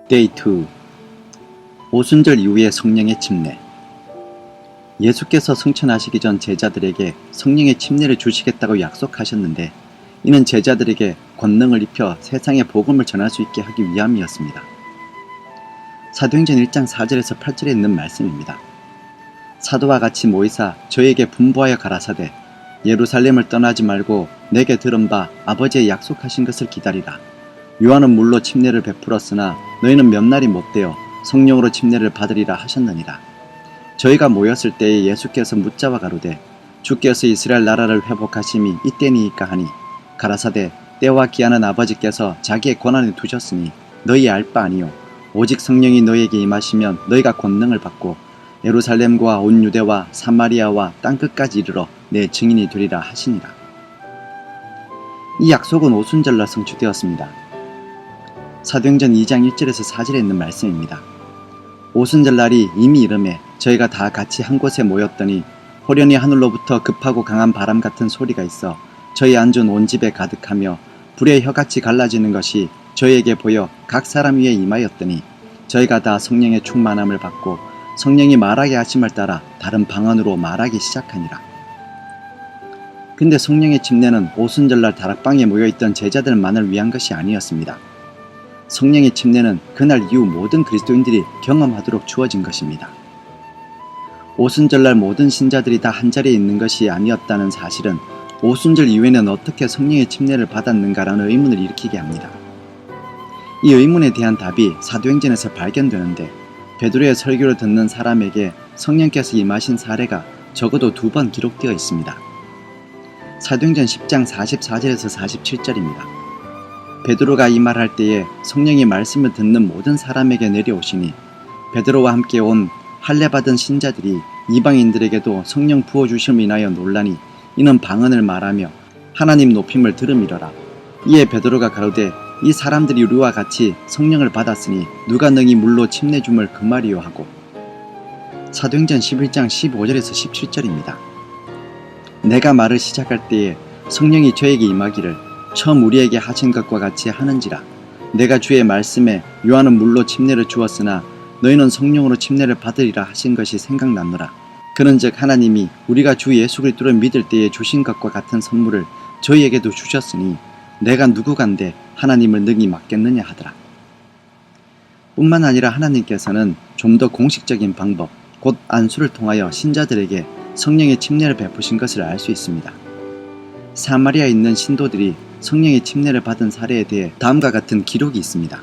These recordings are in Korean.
데이 2. 오순절 이후의 성령의 침례. 예수께서 승천하시기 전 제자들에게 성령의 침례를 주시겠다고 약속하셨는데, 이는 제자들에게 권능을 입혀 세상에 복음을 전할 수 있게 하기 위함이었습니다. 사도행전 1장 4절에서 8절에 있는 말씀입니다. 사도와 같이 모이사 저에게 분부하여 가라사대 예루살렘을 떠나지 말고 내게 들은 바 아버지의 약속하신 것을 기다리라. 요한은 물로 침례를 베풀었으나 너희는 몇 날이 못되어 성령으로 침례를 받으리라 하셨느니라. 저희가 모였을 때에 예수께서 묻자와 가로되 주께서 이스라엘 나라를 회복하심이 이때니이까 하니, 가라사대 때와 기한은 아버지께서 자기의 권한에 두셨으니 너희 알 바 아니요 오직 성령이 너희에게 임하시면 너희가 권능을 받고 예루살렘과 온 유대와 사마리아와 땅끝까지 이르러 내 증인이 되리라 하시니라. 이 약속은 오순절날 성취되었습니다. 사도행전 2장 1절에서 4절에 있는 말씀입니다. 오순절날이 이미 이름에 저희가 다 같이 한 곳에 모였더니 호련히 하늘로부터 급하고 강한 바람 같은 소리가 있어 저희 앉은 온 집에 가득하며 불의 혀같이 갈라지는 것이 저희에게 보여 각 사람 위에 임하였더니 저희가 다 성령의 충만함을 받고 성령이 말하게 하심을 따라 다른 방언으로 말하기 시작하니라. 근데 성령의 침례는 오순절날 다락방에 모여있던 제자들만을 위한 것이 아니었습니다. 성령의 침례는 그날 이후 모든 그리스도인들이 경험하도록 주어진 것입니다. 오순절날 모든 신자들이 다 한자리에 있는 것이 아니었다는 사실은 오순절 이후에는 어떻게 성령의 침례를 받았는가라는 의문을 일으키게 합니다. 이 의문에 대한 답이 사도행전에서 발견되는데, 베드로의 설교를 듣는 사람에게 성령께서 임하신 사례가 적어도 2번 기록되어 있습니다. 사도행전 10장 44절에서 47절입니다. 베드로가 이 말할 때에 성령이 말씀을 듣는 모든 사람에게 내려오시니 베드로와 함께 온 할례받은 신자들이 이방인들에게도 성령 부어주심을 인하여 놀라니 이는 방언을 말하며 하나님 높임을 들음이러라. 이에 베드로가 가로되 이 사람들이 우리와 같이 성령을 받았으니 누가 능히 물로 침례줌을 금하리요 하고. 사도행전 11장 15절에서 17절입니다. 내가 말을 시작할 때에 성령이 저에게 임하기를 처음 우리에게 하신 것과 같이 하는지라. 내가 주의 말씀에 요한은 물로 침례를 주었으나 너희는 성령으로 침례를 받으리라 하신 것이 생각났노라. 그런즉 하나님이 우리가 주 예수 그리스도를 믿을 때에 주신 것과 같은 선물을 저희에게도 주셨으니 내가 누구간데 하나님을 능히 맡겠느냐 하더라. 뿐만 아니라 하나님께서는 좀 더 공식적인 방법, 곧 안수를 통하여 신자들에게 성령의 침례를 베푸신 것을 알 수 있습니다. 사마리아에 있는 신도들이 성령의 침례를 받은 사례에 대해 다음과 같은 기록이 있습니다.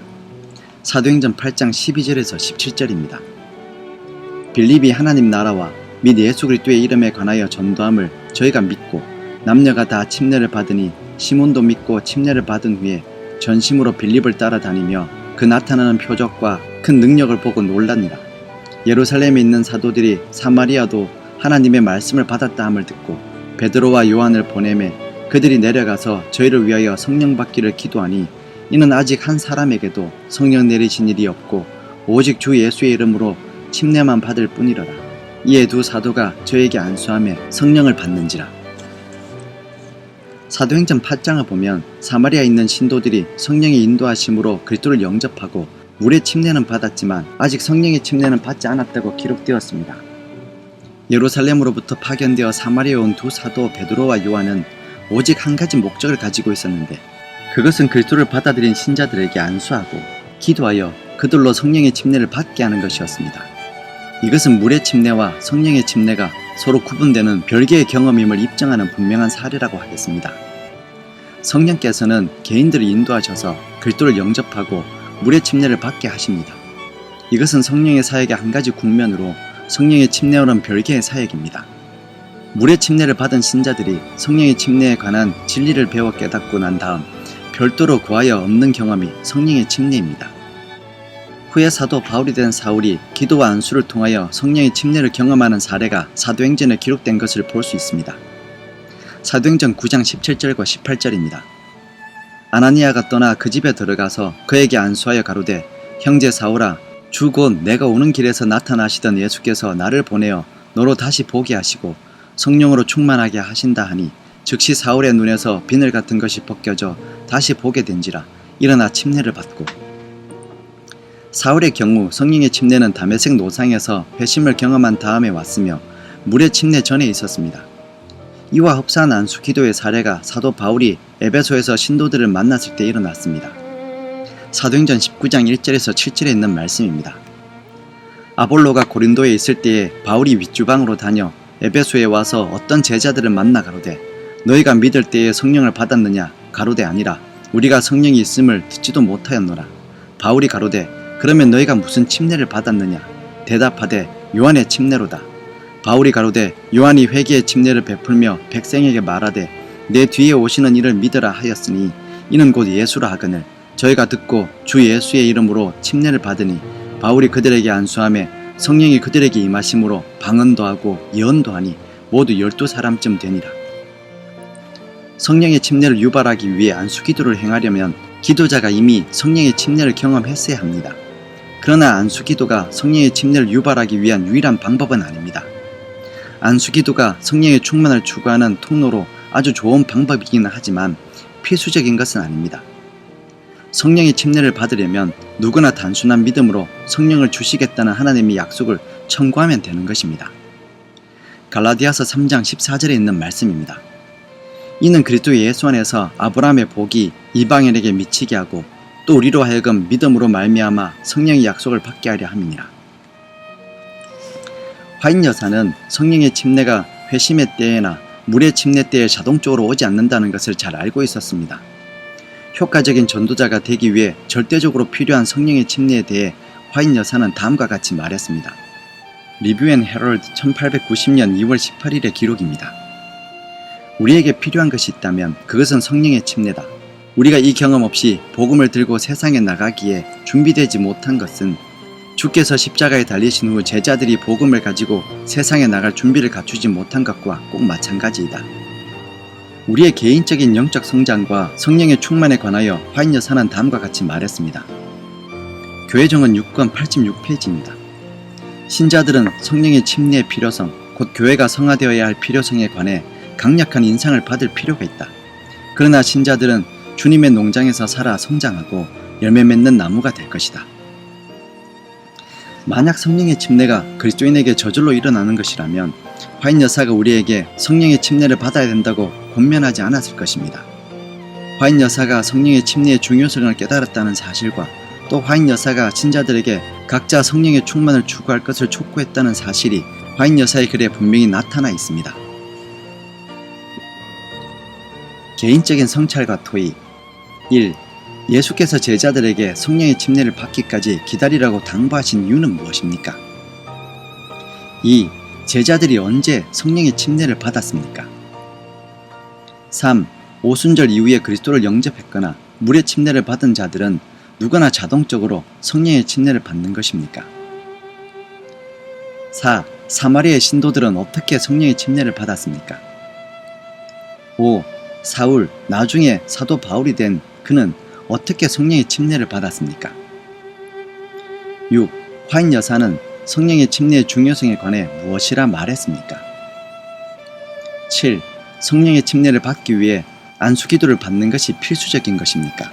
사도행전 8장 12절에서 17절입니다. 빌립이 하나님 나라와 및 예수 그리스도의 이름에 관하여 전도함을 저희가 믿고 남녀가 다 침례를 받으니 시몬도 믿고 침례를 받은 후에 전심으로 빌립을 따라다니며 그 나타나는 표적과 큰 능력을 보고 놀랐니라. 예루살렘에 있는 사도들이 사마리아도 하나님의 말씀을 받았다 함을 듣고 베드로와 요한을 보내매 그들이 내려가서 저희를 위하여 성령 받기를 기도하니 이는 아직 한 사람에게도 성령 내리신 일이 없고 오직 주 예수의 이름으로 침례만 받을 뿐이로라. 이에 두 사도가 저에게 안수하며 성령을 받는지라. 사도행전 8장을 보면 사마리아에 있는 신도들이 성령의 인도하심으로 그리스도를 영접하고 물의 침례는 받았지만 아직 성령의 침례는 받지 않았다고 기록되었습니다. 예루살렘으로부터 파견되어 사마리아에 온 두 사도 베드로와 요한은 오직 한 가지 목적을 가지고 있었는데, 그것은 그리스도를 받아들인 신자들에게 안수하고 기도하여 그들로 성령의 침례를 받게 하는 것이었습니다. 이것은 물의 침례와 성령의 침례가 서로 구분되는 별개의 경험임을 입증하는 분명한 사례라고 하겠습니다. 성령께서는 개인들을 인도하셔서 그리스도를 영접하고 물의 침례를 받게 하십니다. 이것은 성령의 사역의 한 가지 국면으로 성령의 침례와는 별개의 사역입니다. 물의 침례를 받은 신자들이 성령의 침례에 관한 진리를 배워 깨닫고 난 다음 별도로 구하여 얻는 경험이 성령의 침례입니다. 후에 사도 바울이 된 사울이 기도와 안수를 통하여 성령의 침례를 경험하는 사례가 사도행전에 기록된 것을 볼 수 있습니다. 사도행전 9장 17절과 18절입니다. 아나니아가 떠나 그 집에 들어가서 그에게 안수하여 가로되 형제 사울아, 주 곧 내가 오는 길에서 나타나시던 예수께서 나를 보내어 너로 다시 보게 하시고 성령으로 충만하게 하신다 하니 즉시 사울의 눈에서 비늘 같은 것이 벗겨져 다시 보게 된지라. 일어나 침례를 받고. 사울의 경우 성령의 침례는 다메섹 노상에서 회심을 경험한 다음에 왔으며 물의 침례 전에 있었습니다. 이와 흡사한 안수 기도의 사례가 사도 바울이 에베소에서 신도들을 만났을 때 일어났습니다. 사도행전 19장 1절에서 7절에 있는 말씀입니다. 아볼로가 고린도에 있을 때에 바울이 윗주방으로 다녀 에베소에 와서 어떤 제자들을 만나 가로되 너희가 믿을 때에 성령을 받았느냐? 가로되 아니라 우리가 성령이 있음을 듣지도 못하였노라. 바울이 가로되 그러면 너희가 무슨 침례를 받았느냐? 대답하되 요한의 침례로다. 바울이 가로되 요한이 회개의 침례를 베풀며 백성에게 말하되 내 뒤에 오시는 이를 믿으라 하였으니 이는 곧 예수라 하거늘 저희가 듣고 주 예수의 이름으로 침례를 받으니 바울이 그들에게 안수하며 성령이 그들에게 임하심으로 방언도 하고 예언도 하니 모두 12사람쯤 되니라. 성령의 침례를 유발하기 위해 안수기도를 행하려면 기도자가 이미 성령의 침례를 경험했어야 합니다. 그러나 안수기도가 성령의 침례를 유발하기 위한 유일한 방법은 아닙니다. 안수기도가 성령의 충만을 추구하는 통로로 아주 좋은 방법이기는 하지만 필수적인 것은 아닙니다. 성령의 침례를 받으려면 누구나 단순한 믿음으로 성령을 주시겠다는 하나님의 약속을 청구하면 되는 것입니다. 갈라디아서 3장 14절에 있는 말씀입니다. 이는 그리스도 예수 안에서 아브라함의 복이 이방인에게 미치게 하고 또 우리로 하여금 믿음으로 말미암아 성령의 약속을 받게 하려 함이니라. 화인 여사는 성령의 침례가 회심의 때에나 물의 침례 때에 자동적으로 오지 않는다는 것을 잘 알고 있었습니다. 효과적인 전도자가 되기 위해 절대적으로 필요한 성령의 침례에 대해 화인 여사는 다음과 같이 말했습니다. 리뷰 앤 헤럴드 1890년 2월 18일의 기록입니다. 우리에게 필요한 것이 있다면 그것은 성령의 침례다. 우리가 이 경험 없이 복음을 들고 세상에 나가기에 준비되지 못한 것은 주께서 십자가에 달리신 후 제자들이 복음을 가지고 세상에 나갈 준비를 갖추지 못한 것과 꼭 마찬가지이다. 우리의 개인적인 영적 성장과 성령의 충만에 관하여 화인 여사는 다음과 같이 말했습니다. 교회정원 6권 86페이지입니다. 신자들은 성령의 침례의 필요성, 곧 교회가 성화되어야 할 필요성에 관해 강력한 인상을 받을 필요가 있다. 그러나 신자들은 주님의 농장에서 살아 성장하고 열매 맺는 나무가 될 것이다. 만약 성령의 침례가 그리스도인에게 저절로 일어나는 것이라면 화인 여사가 우리에게 성령의 침례를 받아야 된다고 권면하지 않았을 것입니다. 화인 여사가 성령의 침례의 중요성을 깨달았다는 사실과 또 화인 여사가 신자들에게 각자 성령의 충만을 추구할 것을 촉구했다는 사실이 화인 여사의 글에 분명히 나타나 있습니다. 개인적인 성찰과 토의 1. 예수께서 제자들에게 성령의 침례를 받기까지 기다리라고 당부하신 이유는 무엇입니까? 2. 제자들이 언제 성령의 침례를 받았습니까? 3. 오순절 이후에 그리스도를 영접했거나 물의 침례를 받은 자들은 누구나 자동적으로 성령의 침례를 받는 것입니까? 4. 사마리아의 신도들은 어떻게 성령의 침례를 받았습니까? 5. 사울, 나중에 사도 바울이 된 그는 어떻게 성령의 침례를 받았습니까? 6. 화인 여사는 성령의 침례의 중요성에 관해 무엇이라 말했습니까? 7. 성령의 침례를 받기 위해 안수기도를 받는 것이 필수적인 것입니까?